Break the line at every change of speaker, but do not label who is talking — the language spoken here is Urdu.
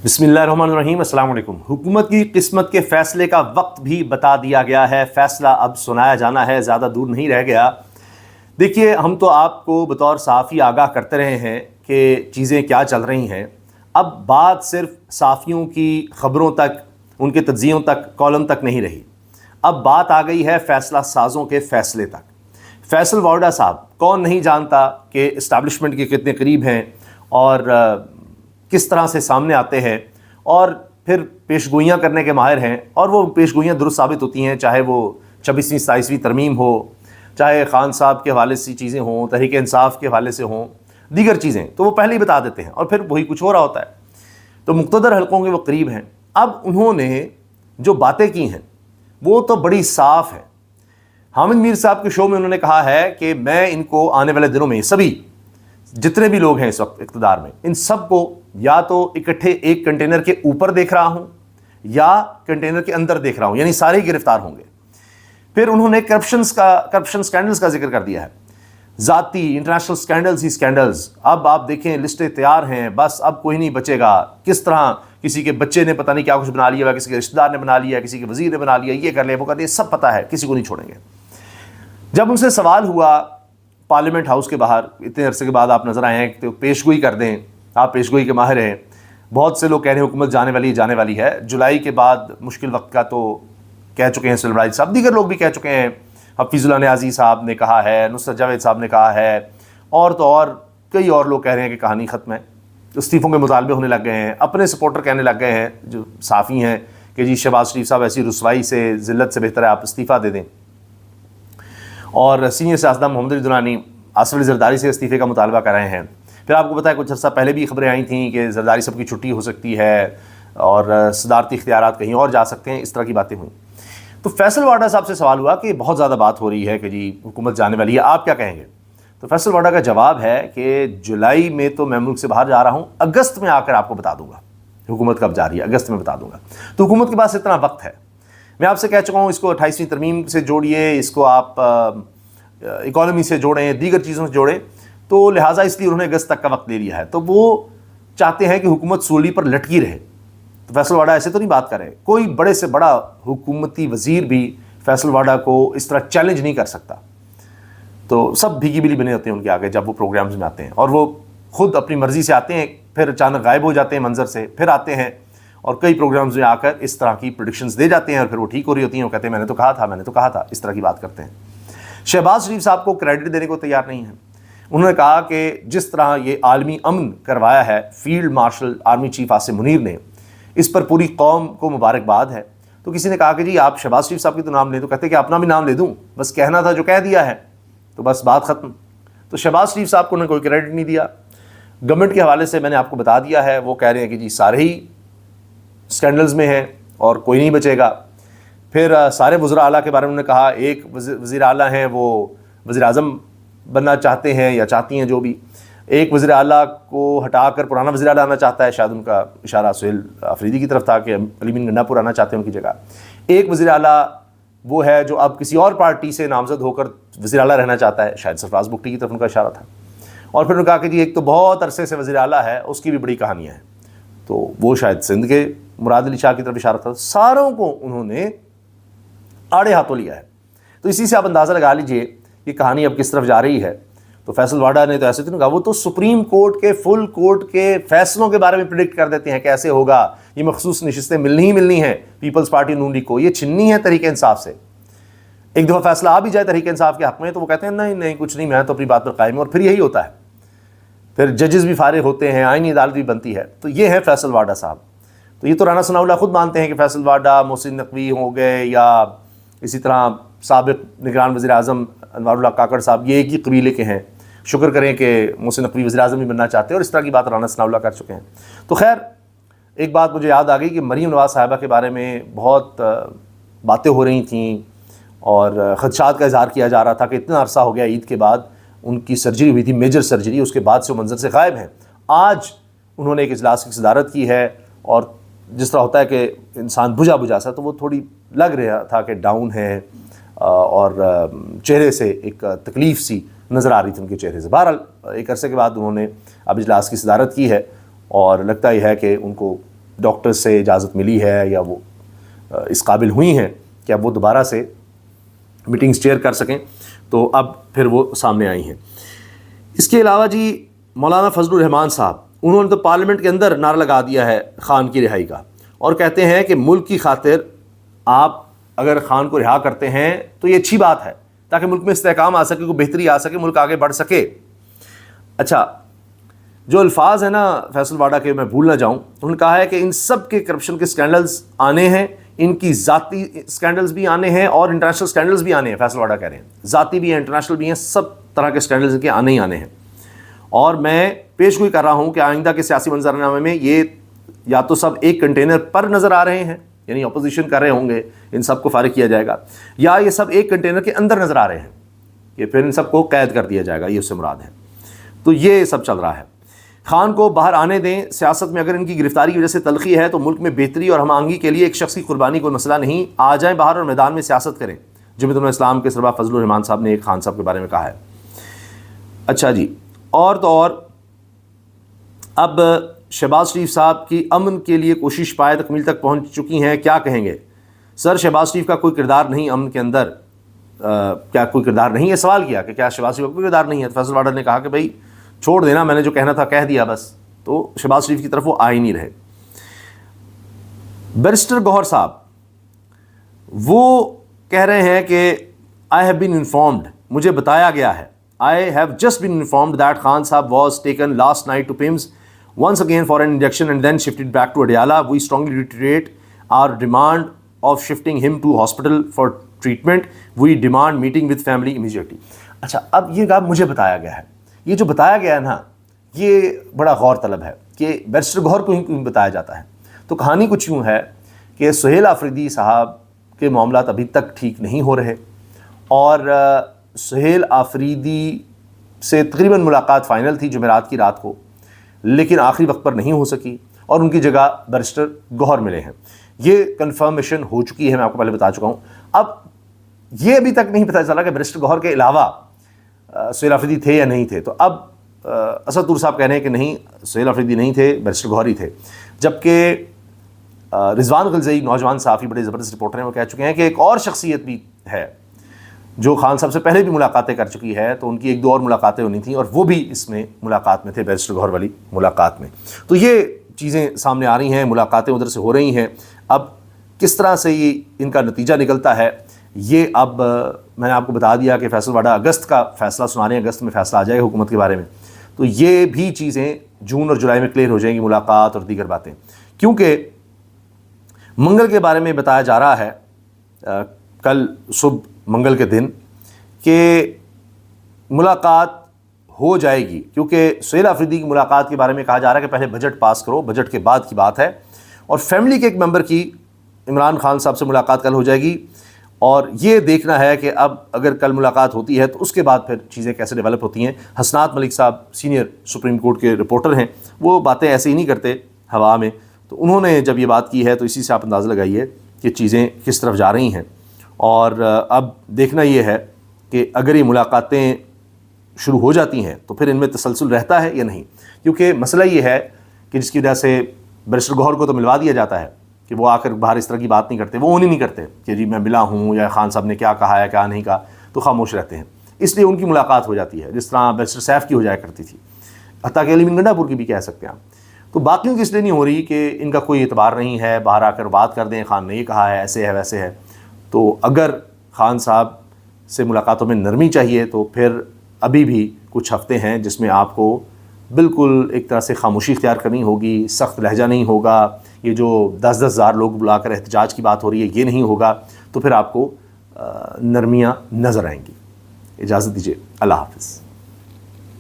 بسم اللہ الرحمن الرحیم۔ السلام علیکم۔ حکومت کی قسمت کے فیصلے کا وقت بھی بتا دیا گیا ہے، فیصلہ اب سنایا جانا ہے، زیادہ دور نہیں رہ گیا۔ دیکھیے، ہم تو آپ کو بطور صحافی آگاہ کرتے رہے ہیں کہ چیزیں کیا چل رہی ہیں۔ اب بات صرف صحافیوں کی خبروں تک، ان کے تجزیوں تک، کالم تک نہیں رہی، اب بات آ گئی ہے فیصلہ سازوں کے فیصلے تک۔ فیصل وارڈا صاحب، کون نہیں جانتا کہ اسٹیبلشمنٹ کے کتنے قریب ہیں اور کس طرح سے سامنے آتے ہیں، اور پھر پیش گوئیاں کرنے کے ماہر ہیں، اور وہ پیش گوئیاں درست ثابت ہوتی ہیں، چاہے وہ 26ویں 27ویں ترمیم ہو، چاہے خان صاحب کے حوالے سے چیزیں ہوں، تحریک انصاف کے حوالے سے ہوں، دیگر چیزیں تو وہ پہلے ہی بتا دیتے ہیں، اور پھر وہی کچھ ہو رہا ہوتا ہے۔ تو مقتدر حلقوں کے وہ قریب ہیں۔ اب انہوں نے جو باتیں کی ہیں وہ تو بڑی صاف ہے۔ حامد میر صاحب کے شو میں انہوں نے کہا ہے کہ میں ان کو آنے والے دنوں میں سبھی جتنے بھی لوگ ہیں اس وقت اقتدار میں، ان سب کو یا تو اکٹھے ایک کنٹینر کے اوپر دیکھ رہا ہوں یا کنٹینر کے اندر دیکھ رہا ہوں، یعنی سارے ہی گرفتار ہوں گے۔ پھر انہوں نے کرپشن سکینڈلز کا ذکر کر دیا ہے، ذاتی انٹرنیشنل سکینڈلز ہی سکینڈلز۔ اب آپ دیکھیں لسٹیں تیار ہیں، بس اب کوئی نہیں بچے گا۔ کس طرح کسی کے بچے نے پتہ نہیں کیا کچھ بنا لیا، کسی کے رشتہ دار نے بنا لیا، کسی کے وزیر نے بنا لیا، یہ کر لیا وہ کر لیا، سب پتہ ہے، کسی کو نہیں چھوڑیں گے۔ جب ان سے سوال ہوا پارلیمنٹ ہاؤس کے باہر، اتنے عرصے کے بعد آپ نظر آئے ہیں کہ پیش گوئی کر دیں، آپ پیش گوئی کے ماہر ہیں، بہت سے لوگ کہہ رہے ہیں حکومت جانے والی ہے، جولائی کے بعد مشکل وقت کا تو کہہ چکے ہیں سلیم راجد صاحب، دیگر لوگ بھی کہہ چکے ہیں، حفیظ اللہ نیازی صاحب نے کہا ہے، نصرت جاوید صاحب نے کہا ہے، اور تو اور کئی اور لوگ کہہ رہے ہیں کہ کہانی ختم ہے، استعفوں کے مطالبے ہونے لگ گئے ہیں، اپنے سپورٹر کہنے لگ گئے ہیں جو صحافی ہیں کہ جی شہباز شریف صاحب ایسی رسوائی سے، ذلت سے بہتر ہے آپ استعفیٰ دے دیں۔ اور سینئر سیاستدان محمد علی دورانی آصف علی زرداری سے استعفے کا مطالبہ کر رہے ہیں۔ پھر آپ کو پتہ ہے کچھ عرصہ پہلے بھی خبریں آئی تھیں کہ زرداری صاحب کی چھٹی ہو سکتی ہے اور صدارتی اختیارات کہیں اور جا سکتے ہیں، اس طرح کی باتیں ہوئیں۔ تو فیصل وارڈا صاحب سے سوال ہوا کہ بہت زیادہ بات ہو رہی ہے کہ جی حکومت جانے والی ہے، آپ کیا کہیں گے؟ تو فیصل وارڈا کا جواب ہے کہ جولائی میں تو میں ملک سے باہر جا رہا ہوں، اگست میں آ کر آپ کو بتا دوں گا حکومت کب جا رہی ہے، اگست میں بتا دوں گا۔ تو حکومت کے پاس اتنا وقت ہے۔ میں آپ سے کہہ چکا ہوں اس کو 28ویں ترمیم سے جوڑیے، اس کو آپ اکانومی سے جوڑیں، دیگر چیزوں سے جوڑیں، تو لہٰذا اس لیے انہوں نے اگست تک کا وقت لے لیا ہے۔ تو وہ چاہتے ہیں کہ حکومت سولی پر لٹکی رہے۔ تو فیصل وارڈا ایسے تو نہیں بات کرے، کوئی بڑے سے بڑا حکومتی وزیر بھی فیصل وارڈا کو اس طرح چیلنج نہیں کر سکتا۔ تو سب بھیگی بلی بنے ہوتے ہیں ان کے آگے جب وہ پروگرامز میں آتے ہیں، اور وہ خود اپنی مرضی سے آتے ہیں، پھر اچانک غائب ہو جاتے ہیں منظر سے، پھر آتے ہیں اور کئی پروگرامز میں آ کر اس طرح کی پریڈکشنز دے جاتے ہیں، اور پھر وہ ٹھیک ہو رہی ہوتی ہیں، وہ کہتے ہیں میں نے تو کہا تھا، اس طرح کی بات کرتے ہیں۔ شہباز شریف صاحب کو کریڈٹ دینے کو تیار نہیں ہیں۔ انہوں نے کہا کہ جس طرح یہ عالمی امن کروایا ہے field marshal army chief Asim Munir نے، اس پر پوری قوم کو مبارکباد ہے۔ تو کسی نے کہا کہ جی آپ شہباز شریف صاحب کی تو نام لیں، تو کہتے کہ اپنا بھی نام لے دوں، بس کہنا تھا جو کہہ دیا ہے، تو بس بات ختم۔ تو شہباز شریف صاحب کو انہوں نے کوئی کریڈٹ نہیں دیا۔ گورنمنٹ کے حوالے سے میں نے آپ کو بتا دیا ہے، وہ کہہ رہے ہیں کہ جی سارے ہی اسکینڈلز میں ہیں اور کوئی نہیں بچے گا۔ پھر سارے وزراء اعلیٰ کے بارے میں انہوں نے کہا، ایک وزیر اعلیٰ ہیں وہ وزیر اعظم بننا چاہتے ہیں یا چاہتی ہیں جو بھی، ایک وزیر اعلیٰ کو ہٹا کر پرانا وزیر اعلیٰ آنا چاہتا ہے، شاید ان کا اشارہ سہیل آفریدی کی طرف تھا کہ علی بن گنڈا پور آنا چاہتے ہیں ان کی جگہ۔ ایک وزیر اعلیٰ وہ ہے جو اب کسی اور پارٹی سے نامزد ہو کر وزیر اعلیٰ رہنا چاہتا ہے، شاید سرفراز بگٹی کی طرف ان کا اشارہ تھا۔ اور پھر انہوں نے کہا کہ جی ایک تو بہت عرصے سے وزیر اعلیٰ ہے، اس کی بھی بڑی کہانیاں ہیں، تو وہ شاید سندھ کے مراد علی شاہ کی طرف اشارہ تھا۔ ساروں کو انہوں نے آڑے ہاتھوں لیا ہے۔ تو اسی سے آپ اندازہ لگا لیجئے یہ کہانی اب کس طرف جا رہی ہے۔ تو فیصل وارڈا نے تو ایسے تو نہیں کہا، وہ تو سپریم کورٹ کے فل کورٹ کے فیصلوں کے بارے میں پریڈکٹ کر دیتے ہیں کہ ایسے ہوگا، یہ مخصوص نشستیں ملنی ہیں پیپلز پارٹی نون لیگ کو، یہ چھننی ہے تحریک انصاف سے۔ ایک دفعہ فیصلہ آ بھی جائے تحریک انصاف کے حق میں تو وہ کہتے ہیں نہیں کچھ نہیں، میں تو اپنی بات پر قائم ہوں، اور پھر یہی ہوتا ہے، پھر ججز بھی فارغ ہوتے ہیں، آئینی عدالت بھی بنتی ہے۔ تو یہ ہے فیصل وارڈا صاحب۔ تو یہ تو رانا ثناء اللہ خود مانتے ہیں کہ فیصل وارڈا، محسن نقوی ہو گئے، یا اسی طرح سابق نگران وزیر اعظم انوار اللہ کاکڑ صاحب، یہ ایک ہی قبیلے کے ہیں، شکر کریں کہ محسن نقوی وزیر اعظم بھی بننا چاہتے ہیں، اور اس طرح کی بات رانا ثناء اللہ کر چکے ہیں۔ تو خیر ایک بات مجھے یاد آ گئی کہ مریم نواز صاحبہ کے بارے میں بہت باتیں ہو رہی تھیں اور خدشات کا اظہار کیا جا رہا تھا کہ اتنا عرصہ ہو گیا عید کے بعد ان کی سرجری ہوئی تھی، میجر سرجری، اس کے بعد سے وہ منظر سے غائب ہیں۔ آج انہوں نے ایک اجلاس کی صدارت کی ہے، اور جس طرح ہوتا ہے کہ انسان بجھا سا، تو وہ تھوڑی لگ رہا تھا کہ ڈاؤن ہے، اور چہرے سے ایک تکلیف سی نظر آ رہی تھی ان کے چہرے سے۔ بہرحال ایک عرصے کے بعد انہوں نے اب اجلاس کی صدارت کی ہے، اور لگتا ہی ہے کہ ان کو ڈاکٹر سے اجازت ملی ہے یا وہ اس قابل ہوئی ہیں کہ اب وہ دوبارہ سے میٹنگز چیئر کر سکیں، تو اب پھر وہ سامنے آئی ہیں۔ اس کے علاوہ جی مولانا فضل الرحمان صاحب، انہوں نے تو پارلیمنٹ کے اندر نعرہ لگا دیا ہے خان کی رہائی کا، اور کہتے ہیں کہ ملک کی خاطر آپ اگر خان کو رہا کرتے ہیں تو یہ اچھی بات ہے، تاکہ ملک میں استحکام آ سکے، کوئی بہتری آ سکے، ملک آگے بڑھ سکے۔ اچھا، جو الفاظ ہیں نا فیصل واڈا کے میں بھول نہ جاؤں، انہوں نے کہا ہے کہ ان سب کے کرپشن کے سکینڈلز آنے ہیں، ان کی ذاتی سکینڈلز بھی آنے ہیں اور انٹرنیشنل سکینڈلز بھی آنے ہیں۔ فیصل واڈا کہہ رہے ہیں ذاتی بھی ہیں، انٹرنیشنل بھی ہیں، سب طرح کے سکینڈلز کے آنے ہی آنے ہیں۔ اور میں پیش گوئی کر رہا ہوں کہ آئندہ کے سیاسی منظرنامے میں یہ یا تو سب ایک کنٹینر پر نظر آ رہے ہیں، یعنی اپوزیشن کر رہے ہوں گے، ان سب کو فارغ کیا جائے گا، یا یہ سب ایک کنٹینر کے اندر نظر آ رہے ہیں کہ پھر ان سب کو قید کر دیا جائے گا، یہ اس سے مراد ہے۔ تو یہ سب چل رہا ہے۔ خان کو باہر آنے دیں، سیاست میں اگر ان کی گرفتاری کی وجہ سے تلخی ہے تو ملک میں بہتری اور ہم آہنگی کے لیے ایک شخص کی قربانی کوئی مسئلہ نہیں، آ جائیں باہر اور میدان میں سیاست کریں، جمعیت علماء اسلام کے سربراہ فضل الرحمان صاحب نے ایک خان صاحب کے بارے میں کہا ہے۔ اچھا جی، اور تو اور اب شہباز شریف صاحب کی امن کے لیے کوشش پائے تکمیل تک پہنچ چکی ہیں، کیا کہیں گے؟ سر شہباز شریف کا کوئی کردار نہیں امن کے اندر، کیا کوئی کردار نہیں ہے؟ سوال کیا کہ کیا شہباز شریف کا کوئی کردار نہیں ہے؟ تو فیصل واڈا نے کہا کہ بھائی چھوڑ دینا، میں نے جو کہنا تھا کہہ دیا بس۔ تو شہباز شریف کی طرف وہ آ ہی نہیں رہے۔ بیرسٹر گوہر صاحب وہ کہہ رہے ہیں کہ آئی ہیو بین انفارمڈ، مجھے بتایا گیا ہے، I have just been informed that Khan sahib was taken last night to PIMS once again for an injection and then shifted back to Adiala. We strongly reiterate our demand of shifting him to hospital for treatment. We demand meeting with family immediately. اچھا، اب یہ بات مجھے بتایا گیا ہے، یہ جو بتایا گیا ہے نا، یہ بڑا غور طلب ہے کہ بیرسٹر گوہر کو ہی کیوں بتایا جاتا ہے۔ تو کہانی کچھ یوں ہے کہ سہیل آفریدی صاحب کے معاملات ابھی تک ٹھیک نہیں ہو رہے، اور سہیل آفریدی سے تقریباً ملاقات فائنل تھی جمعرات کی رات کو، لیکن آخری وقت پر نہیں ہو سکی اور ان کی جگہ بیرسٹر گوہر ملے ہیں۔ یہ کنفرمیشن ہو چکی ہے، میں آپ کو پہلے بتا چکا ہوں۔ اب یہ ابھی تک نہیں پتہ چلا کہ بیرسٹر گوہر کے علاوہ سہیل آفریدی تھے یا نہیں تھے۔ تو اب اسد طور صاحب کہہ رہے ہیں کہ نہیں، سہیل آفریدی نہیں تھے، بیرسٹر گوہر ہی تھے، جبکہ رضوان غلزئی نوجوان صحافی بڑے زبردست رپورٹر ہیں، وہ کہہ چکے ہیں کہ ایک اور شخصیت بھی ہے جو خان صاحب سے پہلے بھی ملاقاتیں کر چکی ہے، تو ان کی ایک دو اور ملاقاتیں ہونی تھیں اور وہ بھی اس میں ملاقات میں تھے، بیرسٹر گوہر والی ملاقات میں۔ تو یہ چیزیں سامنے آ رہی ہیں، ملاقاتیں ادھر سے ہو رہی ہیں۔ اب کس طرح سے یہ ان کا نتیجہ نکلتا ہے، یہ اب میں نے آپ کو بتا دیا کہ فیصل واڈا اگست کا فیصلہ سنا رہے ہیں، اگست میں فیصلہ آ جائے گا حکومت کے بارے میں، تو یہ بھی چیزیں جون اور جولائی میں کلیئر ہو جائیں گی، ملاقات اور دیگر باتیں۔ کیونکہ منگل کے بارے میں بتایا جا رہا ہے، کل صبح منگل کے دن، کہ ملاقات ہو جائے گی، کیونکہ سہیل آفریدی کی ملاقات کے بارے میں کہا جا رہا ہے کہ پہلے بجٹ پاس کرو، بجٹ کے بعد کی بات ہے، اور فیملی کے ایک ممبر کی عمران خان صاحب سے ملاقات کل ہو جائے گی، اور یہ دیکھنا ہے کہ اب اگر کل ملاقات ہوتی ہے تو اس کے بعد پھر چیزیں کیسے ڈیولپ ہوتی ہیں۔ حسنات ملک صاحب سینئر سپریم کورٹ کے رپورٹر ہیں، وہ باتیں ایسے ہی نہیں کرتے ہوا میں، تو انہوں نے جب یہ بات کی ہے تو اسی سے آپ اندازہ لگائیے کہ چیزیں کس طرف جا رہی ہیں۔ اور اب دیکھنا یہ ہے کہ اگر یہ ملاقاتیں شروع ہو جاتی ہیں تو پھر ان میں تسلسل رہتا ہے یا نہیں، کیونکہ مسئلہ یہ ہے کہ جس کی وجہ سے بیرسٹر گوہر کو تو ملوا دیا جاتا ہے کہ وہ آ کر باہر اس طرح کی بات نہیں کرتے، وہ نہیں کرتے کہ جی میں ملا ہوں یا خان صاحب نے کیا کہا ہے کیا نہیں کہا، تو خاموش رہتے ہیں، اس لیے ان کی ملاقات ہو جاتی ہے، جس طرح بیرسٹر سیف کی ہو جایا کرتی تھی، حتیٰ کہ علی گنڈا پور کی بھی کہہ سکتے ہیں آپ۔ تو باقیوں کی اس لیے نہیں ہو رہی کہ ان کا کوئی اعتبار نہیں ہے، باہر آ کر بات کر دیں خان نے یہ کہا ہے، ایسے ہے ویسے ہے۔ تو اگر خان صاحب سے ملاقاتوں میں نرمی چاہیے تو پھر ابھی بھی کچھ ہفتے ہیں جس میں آپ کو بالکل ایک طرح سے خاموشی اختیار کرنی ہوگی، سخت لہجہ نہیں ہوگا، یہ جو 10-10 ہزار لوگ بلا کر احتجاج کی بات ہو رہی ہے یہ نہیں ہوگا، تو پھر آپ کو نرمیاں نظر آئیں گی۔ اجازت دیجیے، اللہ حافظ۔